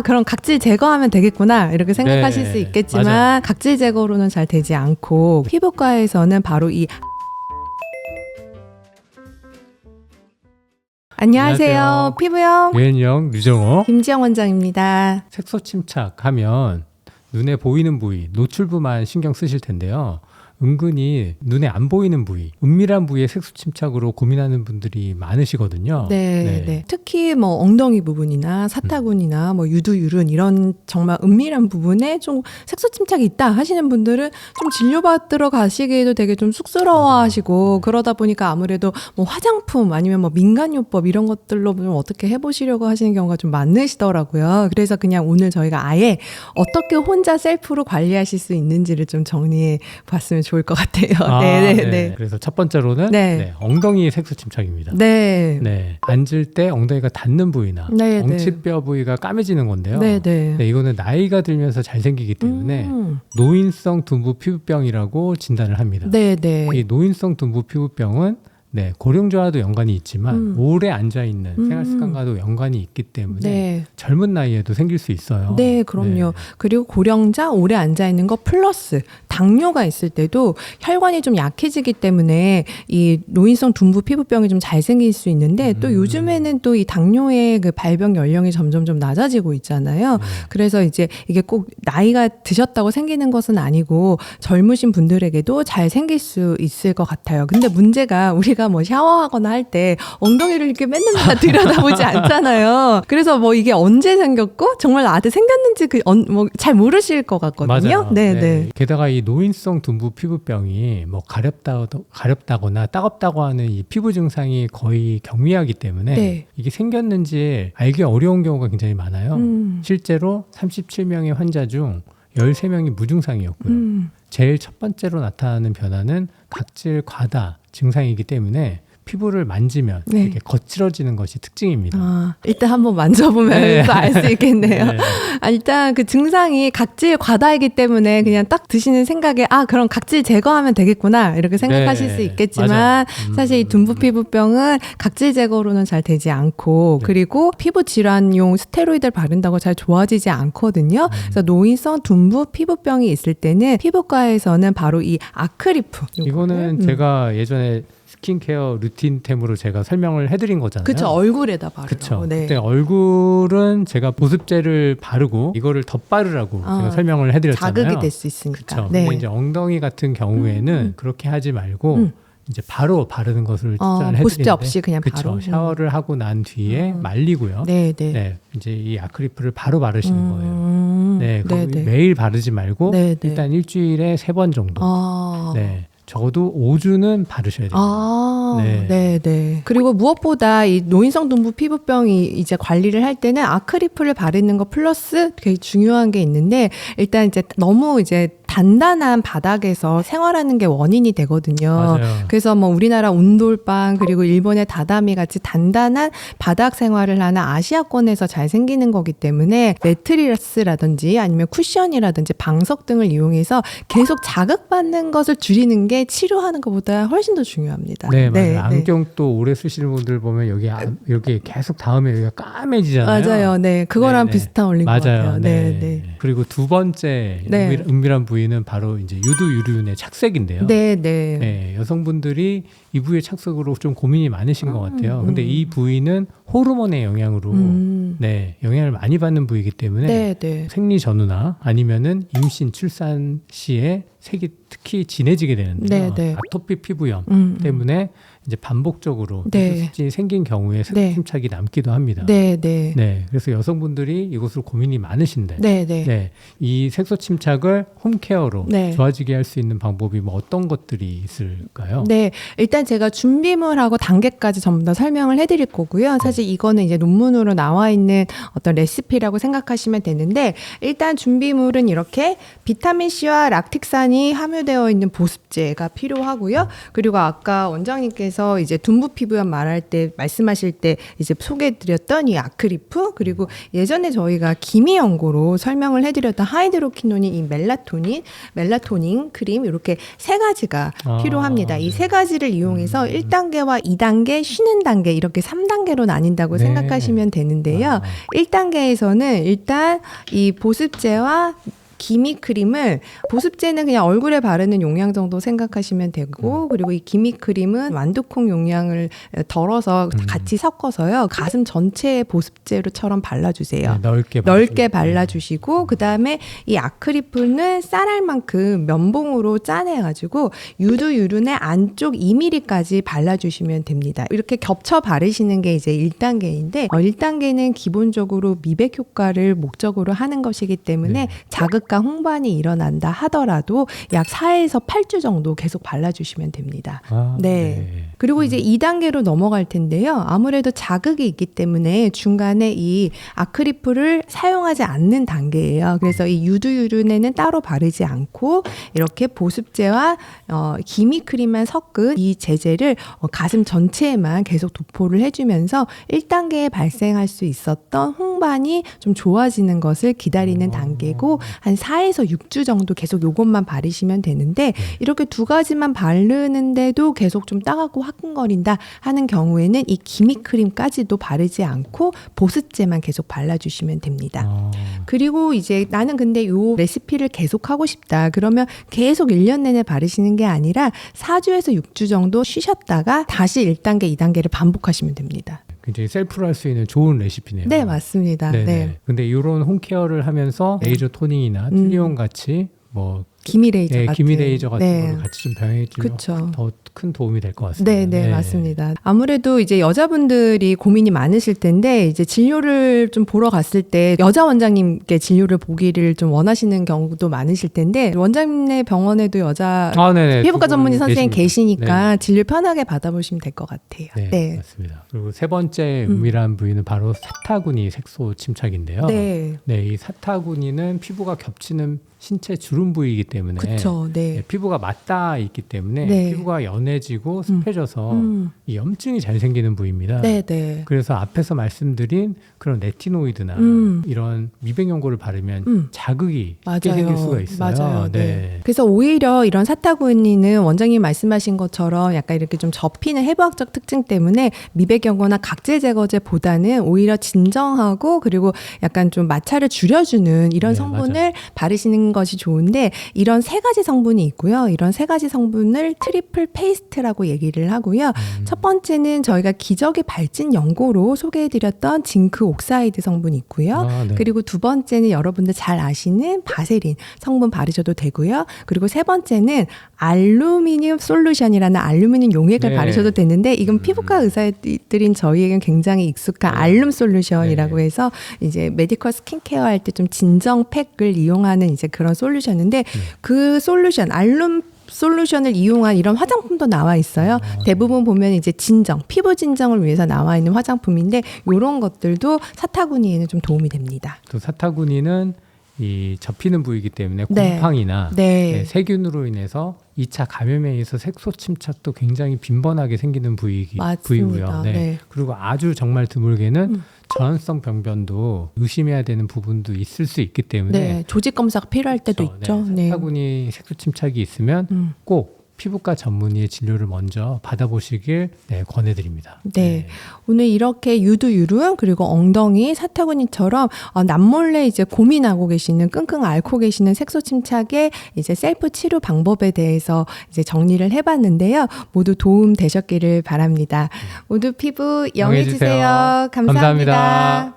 그럼 각질 제거하면 되겠구나 이렇게 생각하실 수 있겠지만 맞아요. 각질 제거로는 잘 되지 않고 피부과에서는 바로 이 안녕하세요. 피부영 유현영, 류정호. 김지영 원장입니다. 색소 침착하면 눈에 보이는 부위, 노출부만 신경 쓰실 텐데요. 은근히 눈에 안 보이는 부위, 은밀한 부위의 색소 침착으로 고민하는 분들이 많으시거든요. 네. 특히 뭐 엉덩이 부분이나 사타구니나 뭐 유두유른 이런 정말 은밀한 부분에 좀 색소 침착이 있다 하시는 분들은 좀 진료받으러 가시기에도 되게 좀 쑥스러워하시고 그러다 보니까 아무래도 뭐 화장품 아니면 뭐 민간요법 이런 것들로 좀 어떻게 해보시려고 하시는 경우가 좀 많으시더라고요. 그래서 그냥 오늘 저희가 아예 어떻게 혼자 셀프로 관리하실 수 있는지를 좀 정리해 봤으면 좋을 것 같아요. 네. 그래서 첫 번째로는 엉덩이 색소 침착입니다. 네. 앉을 때 엉덩이가 닿는 부위나 엉치뼈 부위가 까매지는 건데요. 이거는 나이가 들면서 잘 생기기 때문에 노인성 둔부 피부병이라고 진단을 합니다. 이 노인성 둔부 피부병은 고령자와도 연관이 있지만 오래 앉아있는 생활습관과도 연관이 있기 때문에 젊은 나이에도 생길 수 있어요. 네, 그럼요. 그리고 고령자, 오래 앉아있는 거 플러스 당뇨가 있을 때도 혈관이 좀 약해지기 때문에 이 노인성 둔부 피부병이 좀 잘 생길 수 있는데 또 요즘에는 또 이 당뇨의 그 발병 연령이 점점 좀 낮아지고 있잖아요. 그래서 이제 이게 꼭 나이가 드셨다고 생기는 것은 아니고 젊으신 분들에게도 잘 생길 수 있을 것 같아요. 근데 문제가 우리가 뭐 샤워하거나 할 때 엉덩이를 이렇게 맨날 들여다보지 않잖아요. 그래서 뭐 이게 언제 생겼고 정말 나한테 생겼는지 뭐 잘 모르실 것 같거든요. 맞아요. 게다가 이 노인성 둔부 피부병이 뭐 가렵다거나 따갑다고 하는 이 피부 증상이 거의 경미하기 때문에 이게 생겼는지 알기 어려운 경우가 굉장히 많아요. 실제로 37명의 환자 중 13명이 무증상이었고요. 제일 첫 번째로 나타나는 변화는 각질 과다 증상이기 때문에 피부를 만지면 이렇게 거칠어지는 것이 특징입니다. 일단 한번 만져보면 알 수 있겠네요. 일단 그 증상이 각질 과다이기 때문에 그냥 딱 드시는 생각에 그럼 각질 제거하면 되겠구나 이렇게 생각하실 수 있겠지만 사실 이 둔부 피부병은 각질 제거로는 잘 되지 않고 그리고 피부 질환용 스테로이드를 바른다고 잘 좋아지지 않거든요. 그래서 노인성 둔부 피부병이 있을 때는 피부과에서는 바로 이 아크리프 이거는 제가 예전에 스킨케어 루틴템으로 제가 설명을 해드린 거잖아요. 그렇죠. 얼굴에다 바르라고. 그렇죠. 그때 얼굴은 제가 보습제를 바르고 이거를 덧바르라고 제가 설명을 해드렸잖아요. 자극이 될 수 있으니까. 그렇죠. 근데 이제 엉덩이 같은 경우에는 그렇게 하지 말고 이제 바로 바르는 것을 추천을 해드리는데 보습제 없이 그냥 그쵸. 바로 샤워를 하고 난 뒤에 말리고요. 이제 이 아크리프를 바로 바르시는 거예요. 매일 바르지 말고 일단 일주일에 3번 정도. 적어도 5주는 바르셔야 됩니다. 그리고 무엇보다 이 노인성 둔부 피부병이 이제 관리를 할 때는 아크리프를 바르는 거 플러스 되게 중요한 게 있는데 일단 이제 너무 이제 단단한 바닥에서 생활하는 게 원인이 되거든요. 맞아요. 그래서 뭐 우리나라 온돌방 그리고 일본의 다다미 같이 단단한 바닥 생활을 하는 아시아권에서 잘 생기는 거기 때문에 매트리스라든지 아니면 쿠션이라든지 방석 등을 이용해서 계속 자극받는 것을 줄이는 게 치료하는 것보다 훨씬 더 중요합니다. 맞아요. 안경도 오래 쓰시는 분들 보면 여기 계속 닿으면 여기가 까매지잖아요. 맞아요. 그거랑 비슷한 원리인 것 같아요. 그리고 두 번째 은밀한 부위는 바로 이제 유두유륜의 착색인데요. 여성분들이 이 부위의 착색으로 좀 고민이 많으신 것 같아요. 근데 이 부위는 호르몬의 영향으로 영향을 많이 받는 부위이기 때문에 생리 전후나 아니면은 임신 출산 시에 색이 특히 진해지게 되는데요. 아토피 피부염 때문에 이제 반복적으로 수치 생긴 경우에 색소 침착이 남기도 합니다. 그래서 여성분들이 이것으로 고민이 많으신데 이 색소 침착을 홈케어로 좋아지게 할 수 있는 방법이 뭐 어떤 것들이 있을까요? 일단 제가 준비물하고 단계까지 전부 다 설명을 해드릴 거고요. 사실 이거는 이제 논문으로 나와 있는 어떤 레시피라고 생각하시면 되는데 일단 준비물은 이렇게 비타민C와 락틱산이 함유되어 있는 보습제가 필요하고요. 그리고 아까 원장님께서 1단계에서 이제 둔부 피부염 말할 때 말씀하실 때 이제 소개해드렸던 이 아크리프, 그리고 예전에 저희가 기미 연고로 설명을 해드렸던 하이드로키노닌, 이 멜라토닌 크림, 이렇게 세 가지가 필요합니다. 이 세 가지를 이용해서 1단계와 2단계, 쉬는 단계, 이렇게 3단계로 나뉜다고 네. 생각하시면 되는데요. 1단계에서는 일단 이 보습제와 기미 크림을, 보습제는 그냥 얼굴에 바르는 용량 정도 생각하시면 되고, 그리고 이 기미 크림은 완두콩 용량을 덜어서 같이 섞어서요 가슴 전체에 보습제로처럼 발라주세요. 네, 넓게 발라주시고, 그 다음에 이 아크리프는 쌀알만큼 면봉으로 짜내가지고 유두유륜의 안쪽 2mm까지 발라주시면 됩니다. 이렇게 겹쳐 바르시는 게 이제 1단계인데 1단계는 기본적으로 미백 효과를 목적으로 하는 것이기 때문에 네. 자극과 홍반이 일어난다 하더라도 약 4에서 8주 정도 계속 발라주시면 됩니다. 네. 그리고 이제 2단계로 넘어갈 텐데요. 아무래도 자극이 있기 때문에 중간에 이 아크리프를 사용하지 않는 단계예요. 그래서 이 유두유륜에는 따로 바르지 않고 이렇게 보습제와 기미 크림만 섞은 이 제제를 가슴 전체에만 계속 도포를 해주면서 1단계에 발생할 수 있었던 홍반이 좀 좋아지는 것을 기다리는 단계고, 한 4에서 6주 정도 계속 이것만 바르시면 되는데, 이렇게 두 가지만 바르는데도 계속 좀 따갑고 화끈거린다 하는 경우에는 이 기미 크림까지도 바르지 않고 보습제만 계속 발라주시면 됩니다. 그리고 이제 나는 근데 요 레시피를 계속 하고 싶다, 그러면 계속 1년 내내 바르시는 게 아니라 4주에서 6주 정도 쉬셨다가 다시 1단계, 2단계를 반복하시면 됩니다. 굉장히 셀프로 할 수 있는 좋은 레시피네요. 네, 맞습니다. 네. 근데 이런 홈케어를 하면서 레이저 토닝이나 툴리온 같이 뭐 기미 레이저 같은, 기미 레이저 같은 거를 같이 좀 병행해주면 더 큰 도움이 될 것 같습니다. 네, 맞습니다. 아무래도 이제 여자분들이 고민이 많으실 텐데, 이제 진료를 좀 보러 갔을 때 여자 원장님께 진료를 보기를 좀 원하시는 경우도 많으실 텐데, 원장님네 병원에도 여자 피부과 전문의 선생님 계시니까 진료 편하게 받아보시면 될 것 같아요. 네, 맞습니다. 그리고 세 번째 은밀한 부위는 바로 사타구니 색소 침착인데요. 네, 이 사타구니는 피부가 겹치는 신체 주름 부위이기 때문에 피부가 맞닿아 있기 때문에 피부가 연해지고 습해져서 이 염증이 잘 생기는 부위입니다. 그래서 앞에서 말씀드린 그런 레티노이드나 이런 미백 연고를 바르면 자극이 쉽게 생길 수가 있어요. 그래서 오히려 이런 사타구니는 원장님 말씀하신 것처럼 약간 이렇게 좀 접히는 해부학적 특징 때문에 미백 연고나 각질 제거제보다는 오히려 진정하고, 그리고 약간 좀 마찰을 줄여주는 이런 성분을 바르시는 것이 좋은데, 이런 세 가지 성분이 있고요. 이런 세 가지 성분을 트리플 페이스트라고 얘기를 하고요. 첫 번째는 저희가 기적의 발진 연고로 소개해드렸던 징크 옥사이드 성분이 있고요. 그리고 두 번째는 여러분들 잘 아시는 바세린 성분 바르셔도 되고요. 그리고 세 번째는 알루미늄 솔루션이라는 알루미늄 용액을 바르셔도 되는데, 이건 피부과 의사들인 저희에겐 굉장히 익숙한 알룸 솔루션이라고 해서 이제 메디컬 스킨케어 할 때 좀 진정팩을 이용하는 이제 그런 솔루션인데, 그 솔루션 알룸 솔루션을 이용한 이런 화장품도 나와 있어요. 대부분 보면 이제 진정, 피부 진정을 위해서 나와 있는 화장품인데, 이런 것들도 사타구니에는 좀 도움이 됩니다. 또 사타구니는 이 접히는 부위이기 때문에 곰팡이나 세균으로 인해서 2차 감염에 의해서 색소 침착도 굉장히 빈번하게 생기는 부위고요. 그리고 아주 정말 드물게는 전환성 병변도 의심해야 되는 부분도 있을 수 있기 때문에 조직 검사가 필요할 때도 있죠. 사타구니 색소 침착이 있으면 꼭 피부과 전문의의 진료를 먼저 받아보시길 권해드립니다. 오늘 이렇게 유두유륜 그리고 엉덩이 사타구니처럼 남몰래 이제 고민하고 계시는, 끙끙 앓고 계시는 색소 침착의 이제 셀프 치료 방법에 대해서 이제 정리를 해봤는데요. 모두 도움 되셨기를 바랍니다. 모두 피부 영해주세요. 감사합니다.